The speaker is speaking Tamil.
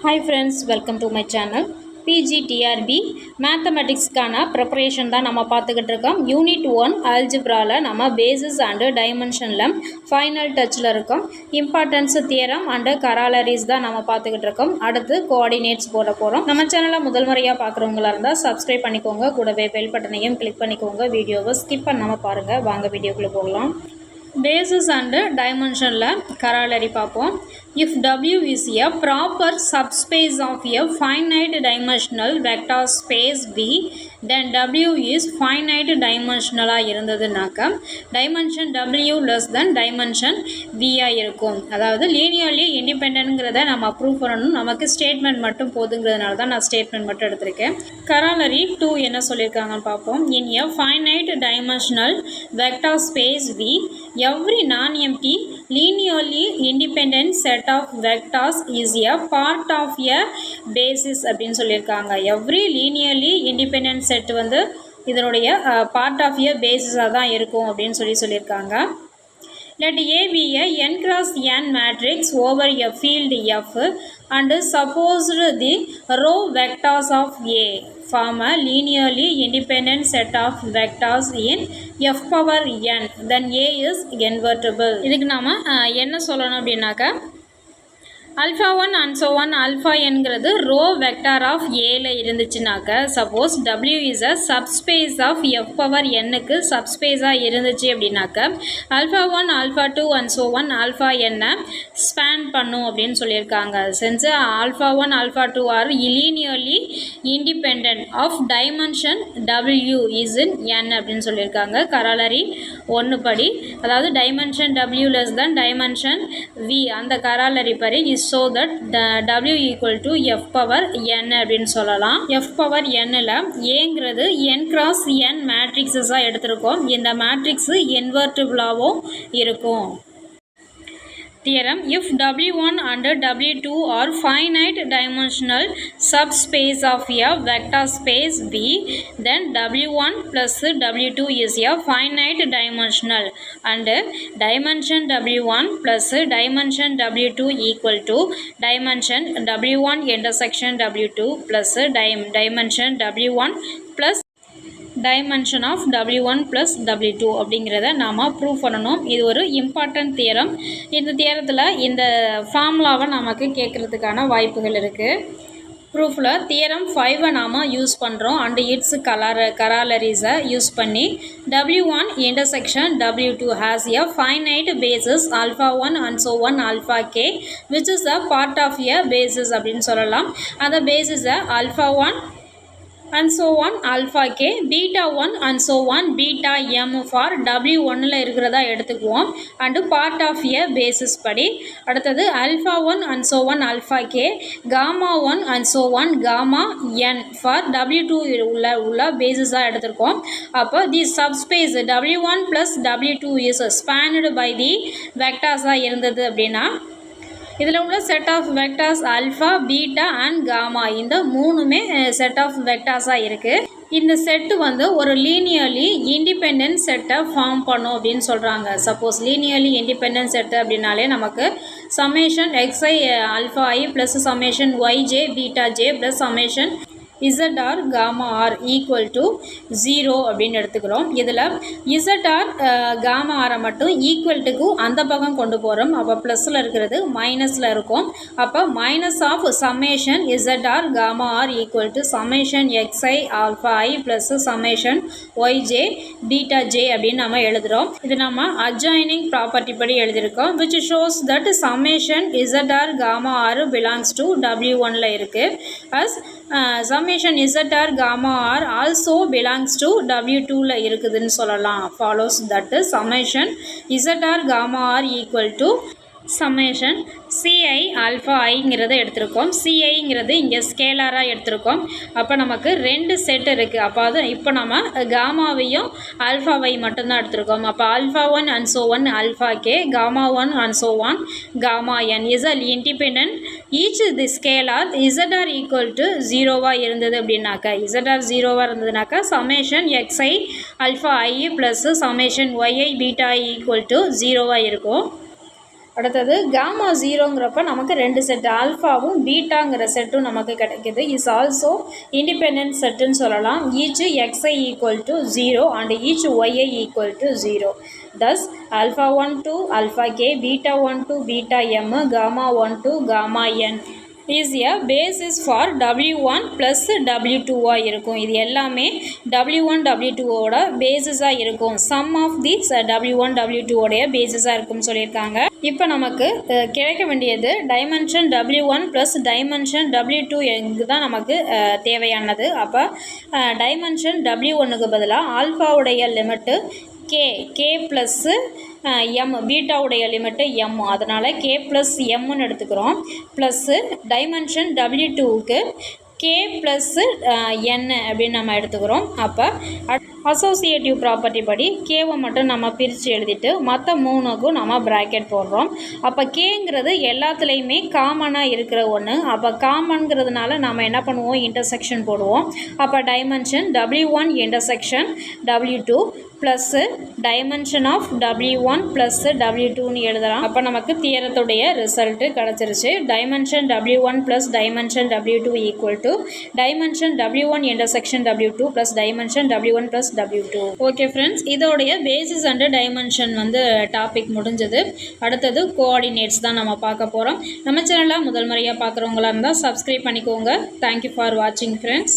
Hi friends, welcome to my channel. PGTRB மேத்தமெட்டிக்ஸ்க்கான ப்ரிப்பரேஷன் தான் நம்ம பார்த்துக்கிட்டு இருக்கோம். யூனிட் 1 அல்ஜிப்ராவில் நம்ம பேசிஸ் அண்டு டைமென்ஷனில் ஃபைனல் டச்சில் இருக்கோம். இம்பார்ட்டன்ஸ் தியரம் அண்டு கராலரிஸ் தான் நம்ம பார்த்துக்கிட்டு இருக்கோம். அடுத்து கோஆர்டினேட்ஸ் போட போகிறோம். நம்ம சேனலை முதல் முறையாக பார்க்குறவங்களா இருந்தால் சப்ஸ்கிரைப் பண்ணிக்கோங்க, கூடவே பெல் பட்டனையும் கிளிக் பண்ணிக்கோங்க. வீடியோவை ஸ்கிப் பண்ணாமல் பாருங்கள். வாங்க வீடியோக்குள்ளே போகலாம். Basis and dimension corollary பார்ப்போம். If W is a proper subspace of a finite dimensional vector space V, then W is finite dimensional இருந்ததுனாக்க dimension W less than dimension V இருக்கும். அதாவது linearly independentங்கிறத நம்ம ப்ரூவ் பண்ணணும். நமக்கு ஸ்டேட்மெண்ட் மட்டும் போதுங்கிறதுனால தான் நான் ஸ்டேட்மெண்ட் மட்டும் எடுத்திருக்கேன். Corollary 2 என்ன சொல்லியிருக்காங்கன்னு பார்ப்போம். In a finite dimensional vector space V, every non-empty linearly independent set of vectors is a part of a basis அப்படின்னு சொல்லியிருக்காங்க. every linearly independent set வந்து இதனுடைய part of a basis தான் இருக்கும் அப்படின்னு சொல்லியிருக்காங்க. Let A be a n cross n matrix over a field F and suppose the row vectors of A form a linearly independent set of vectors in F power n, then A is invertible. இதுக்கு நாம என்ன சொல்லணும் அப்படின்னாக்க alpha 1 and so on alpha என்கிறது ரோ வெக்டார் ஆஃப் ஏல இருந்துச்சுனாக்க suppose W is a subspace of F power nக்கு சப்ஸ்பேஸாக இருந்துச்சு அப்படின்னாக்க alpha 1 alpha 2 and so on alpha n span பண்ணும் அப்படின்னு சொல்லியிருக்காங்க. Sense alpha 1 alpha 2 are linearly independent of dimension W is in n அப்படின்னு சொல்லியிருக்காங்க. கராலரி 1 படி, அதாவது dimension W less than dimension V அந்த கராலரி படி is so that W equal to F power n அப்படின்னு சொல்லலாம். F power nல ஏங்கிறது n cross n மேட்ரிக்ஸஸாக எடுத்திருக்கோம். இந்த மேட்ரிக்ஸ் இன்வெர்டிபிளாகவும் இருக்கும். Theorem: if W1 and W2 are finite dimensional subspace of a vector space V, then W1 plus W2 is a finite dimensional and dimension W1 plus dimension W2 equal to dimension W1 intersection W2 plus dimension W1 plus dimension of W1 plus W2 அப்படிங்கிறத நாம் ப்ரூவ் பண்ணணும். இது ஒரு இம்பார்ட்டன்ட் தியரம். இந்த தியரத்தில் இந்த ஃபார்முலாவை நமக்கு கேட்குறதுக்கான வாய்ப்புகள் இருக்குது. ப்ரூஃபில் தியரம் 5 நாம் யூஸ் பண்ணுறோம் அண்ட் இட்ஸ் கராலரிஸை யூஸ் பண்ணி W1 intersection W2 has a finite basis alpha 1 and so on alpha k which is a part of a basis அப்படின்னு சொல்லலாம். அந்த பேசிஸை alpha 1 and so on alpha k, beta 1 and so on beta m for W1ல இருக்கிறதா எடுத்துக்குவோம் and part of a basis படி. அடுத்தது alpha 1 and so on alpha k, gamma 1 and so on gamma n for W2 உள்ள பேசிஸா எடுத்திருக்கோம். அப்போ the subspace W1 plus W2 is spanned by the vectors இருந்தது அப்படின்னா இதில் உள்ள set of vectors alpha, beta and gamma இந்த மூணுமே செட் ஆஃப் வெக்டார்ஸாக இருக்குது. இந்த செட்டு வந்து ஒரு லீனியர்லி இண்டிபெண்டன்ட் செட்டை ஃபார்ம் பண்ணும் அப்படின்னு சொல்கிறாங்க. சப்போஸ் லீனியர்லி இண்டிபெண்டன்ட் செட்டு அப்படின்னாலே நமக்கு summation xi alpha I plus summation yj beta j plus summation ZR gamma R equal to 0 அப்படின்னு எடுத்துக்கிறோம். இதில் ZR gamma R மட்டும் ஈக்குவல்ட்டுக்கு அந்த பக்கம் கொண்டு போகிறோம். அப்போ ப்ளஸில் இருக்கிறது மைனஸில் இருக்கும். அப்போ minus of summation ZR gamma R equal to summation xi alpha I plus summation yj beta J அப்படின்னு நம்ம எழுதுகிறோம். இது நம்ம அட்ஜாயினிங் ப்ராப்பர்ட்டி படி எழுதியிருக்கோம். which shows that summation ZR gamma R belongs to W1ல இருக்குது. as summation ZR gamma R also belongs to W2ல இருக்குதுன்னு சொல்லலாம். follows that summation ZR gamma R equal to summation ci alpha iங்கிறத எடுத்திருக்கோம். ciங்கிறது இங்கே ஸ்கேலாராக எடுத்திருக்கோம். அப்போ நமக்கு ரெண்டு செட் இருக்குது. அப்போ அது இப்போ நம்ம காமாவையும் ஆல்ஃபாவை மட்டும்தான் எடுத்திருக்கோம். அப்போ alpha 1 and so on alpha k, gamma 1 and so on gamma n is a independent each the scalar ZR equal to 0வாக இருந்தது அப்படின்னாக்கா ZR 0வாக இருந்ததுனாக்கா சமேஷன் xi alpha i plus summation yi beta i equal to 0வாக இருக்கும். அடுத்தது காமா ஜீரோங்கிறப்ப நமக்கு ரெண்டு செட் ஆல்ஃபாவும் பீட்டாங்கிற செட்டும் நமக்கு கிடைக்கிது. இஸ் ஆல்சோ இண்டிபெண்டன்ட் செட்டுன்னு சொல்லலாம். Each xi equal to 0 and each yi equal to 0. thus alpha 1 to alpha k, beta 1 to beta m, gamma 1 to gamma n is a basis for W1 plus W2 இருக்கும். இது எல்லாமே W1 W2 ஓட பேசிஸா இருக்கும். sum of these W1 W2 உடைய பேசிஸா இருக்கும்னு சொல்லியிருக்காங்க. இப்போ நமக்கு கிடைக்க வேண்டியது dimension W1 plus dimension W2 தான் நமக்கு தேவையானது. அப்போ டைமென்ஷன் W1க்கு பதிலாக ஆல்ஃபாவுடைய லிமிட்டு கே ப்ளஸ்ஸு எம், பீட்டாவுடைய லிமிட்டு எம், அதனால் கே ப்ளஸ் எம்னு எடுத்துக்கிறோம். ப்ளஸ்ஸு டைமென்ஷன் W2க்கு கே ப்ளஸ்ஸு என் அப்படின்னு நம்ம எடுத்துக்கிறோம். அப்போ அசோசியேட்டிவ் ப்ராப்பர்ட்டி படி கேவை மட்டும் நம்ம பிரித்து எழுதிட்டு மற்ற மூணுக்கும் நம்ம ப்ராக்கெட் போடுறோம். அப்போ கேங்கிறது எல்லாத்துலேயுமே காமனாக இருக்கிற ஒன்று. அப்போ காமன்கிறதுனால நம்ம என்ன பண்ணுவோம், இன்டர்செக்ஷன் போடுவோம். அப்போ dimension W1 intersection W2 plus dimension of W1 plus W2ன்னு எழுதலாம். அப்போ நமக்கு தியரத்துடைய ரிசல்ட்டு கிடச்சிருச்சு. Dimension W1 plus dimension W2 equal to dimension W1 intersection W2 plus dimension W1 plus W2. Okay friends, இதோடைய பேசிஸ் அண்டு டைமென்ஷன் டாபிக் முடிஞ்சது. அடுத்தது கோஆர்டினேட்ஸ் தான் நம்ம பார்க்க போகிறோம். நம்ம சேனலில் முதல் முறையாக பார்க்குறவங்களா இருந்தால் சப்ஸ்கிரைப் பண்ணிக்கோங்க. தேங்க்யூ ஃபார் வாட்சிங் ஃப்ரெண்ட்ஸ்.